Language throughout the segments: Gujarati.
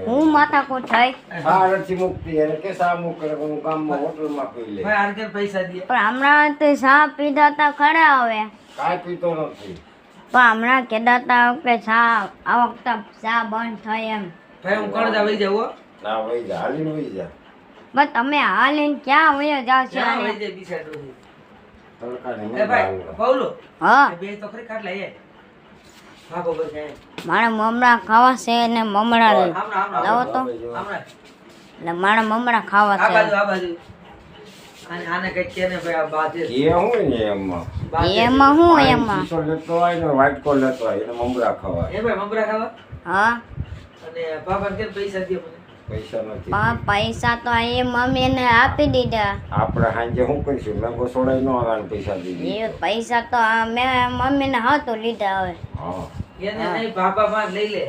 હું માથાકૂટ થઈ સારથી મુક્તિ એને કે સા મુક કરે હું ગામમાં હોટલમાં પી લે ભાઈ આરકે પૈસા દે પણ હમણાં તો ચા પીધા તા ખરા હવે કાંઈ પીતો નથી પણ હમણાં કહેતા તા કે ચા આ વખતે ચા બંધ થઈ એમ ભાઈ હું કણજા વઈ જાવ હો ના વહી જા હાલીને વહી જા બસ તમે હાલીને ક્યાં વયો જાવ છો ક્યાં વઈ જાય બિસાડો તડકાને એ ભાઈ પૌલો હા બે તો ખરી ખાટલા એ ભાગો બસ એ મારે મમરા ખાવા છે ને મમરા લાવો તો હમણાં એટલે મારે મમરા ખાવા આ છે બાજુ આને કઈ કે ને ભાઈ આ બાજે એ હું ને એમાં એમાં હું એમાં શીશો લેતો હોય ને વ્હાઈટ કોલ લેતો હોય એને મમરા ખવાય એ ભાઈ મમરા ખાવા હા અને બાબા કે પૈસા દે મને પૈસા નથી પણ પૈસા તો એ મમ્મીને આપી દીધા આપણે સાંજે શું કરીશું મેંગો સોડાઈ નો આવવાના પૈસા દીધી એ પૈસા તો મેં મમ્મીને હાથો લીધા હવે હા એને નહીં બાબા માં લઈ લે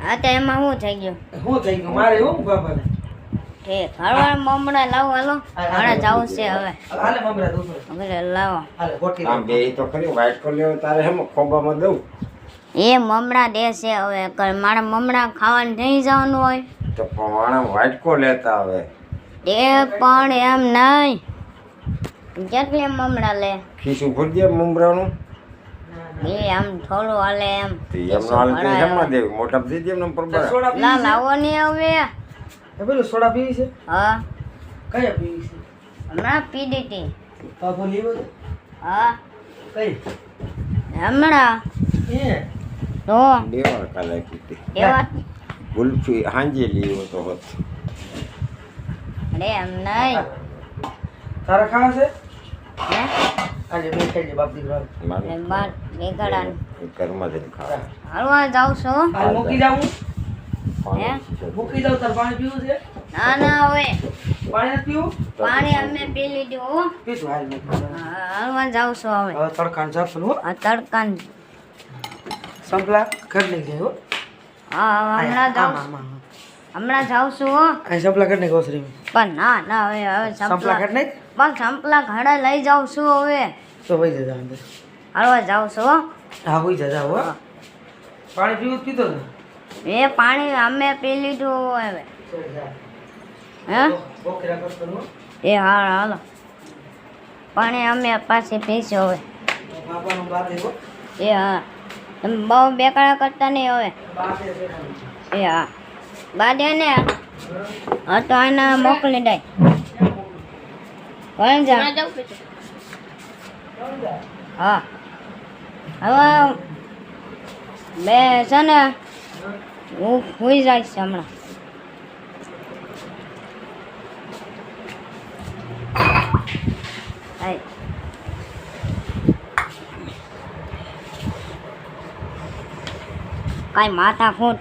હા તો એમાં શું થઈ ગયું હું થઈ ગયું મારે હું બાબાને ઠીક હવે મમરા લાવો હાલો મારે જવું છે હવે હાલે મમરા દો હવે લાવો હાલે ખોટી આમ બે તો ખરી વ્હાઈટ કોલ લેવો તારે હેમ ખોબામાં દઉં એ મમરા દેશે હવે મારે મમરા ખાવાનું નહીં જવાનું હોય તો પ્રમાણે વ્હાઈટ કોલ લેતા હવે એ પણ એમ નહીં કેટલે મમરા લે ખીસું ભરી દે મમરાનું એ આમ થોડું હાલે એમ તો એમનો હાલ તો હેમાં દેવું મોટા દઈ દે એમને પર સોડા લા પીવી લાવો ને હવે છે એ પેલું સોડા પીવી છે હા કયા પીવી છે હમણાં પી દીધી બાબો લેવો છે હા કઈ હમણાં એ તો દેવા કાલે કીધી એવા ગુલ્ફી હાંજે લીવો તો હોત અરે એમ નહીં તારા ખાવા છે હે આજે બે ખાઈ લે બાપ દીકરા મારે બાર નીકળાન ઘરમાં જઈને ખાવા હલવા જાઉં છું હાલ મૂકી જાઉં હે મૂકી જાઉં તાર પાણી પીવું છે ના ના હવે પાણી નથી પીવું પાણી અમે પી લીધું હો પીશું હાલ મૂકી જાઉં. હલવા જાઉં છું હવે હવે તડકાને જાપશું હો આ તડકાન સંપલા ઘર લઈ જાય હો હા હમણાં જાઉં હમણાં જાઉં છું હો આ સંપલા ઘર ને ગોસરી પણ ના ના હવે હવે સંપલા સંપલા ઘર નહીં પણ સંપલા ઘરે લઈ જાઉં છું હવે તો વઈ જજા અંદર હલવા જાઉં છું હો હા વઈ જજા હો પાણી પીવું પીતો ને એ પાણી અમે પી લીધું હવે હે બોકરા કરતો હો એ હા હાલો પાણી અમે પાછી પીશું હવે બાપાનું બાદ હો એ હા તમે બહુ બેકાળા કરતા નહીં હવે બાદ એ હા બાદે ને હા તો આના મોકલી દે કોણ જા હા હવે બે છે ને હું સુઈ જઈશ હમણાં હાય કાંઈ માથા ફૂટ